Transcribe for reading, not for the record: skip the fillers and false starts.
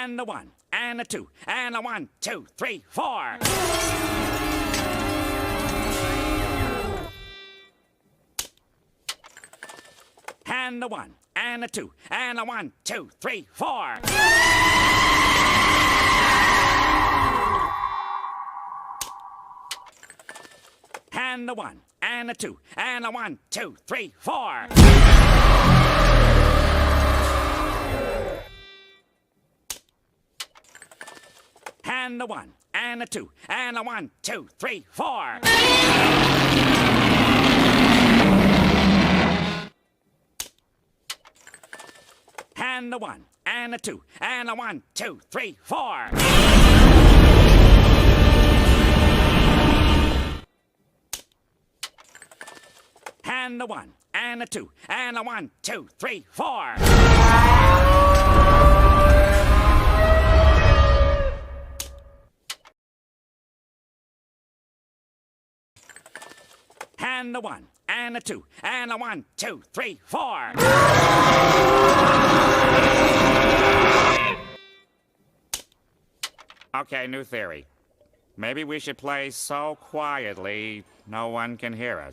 And a 1, and a 2, and a 1, 2, 3, 4. And a 1, and a 2, and a 1, 2, 3, 4. And a 1, and a 2, and a 1, 2, 3, 4. And a 1, and a 2, and a 1, 2, 3, 4. And a 1, and a 2, and a 1, 2, 3, 4. And a 1, and a 2, and a 1, 2, 3, 4. And a 1, and a 2, and a 1, 2, 3, 4. Okay, new theory. Maybe we should play so quietly no one can hear us.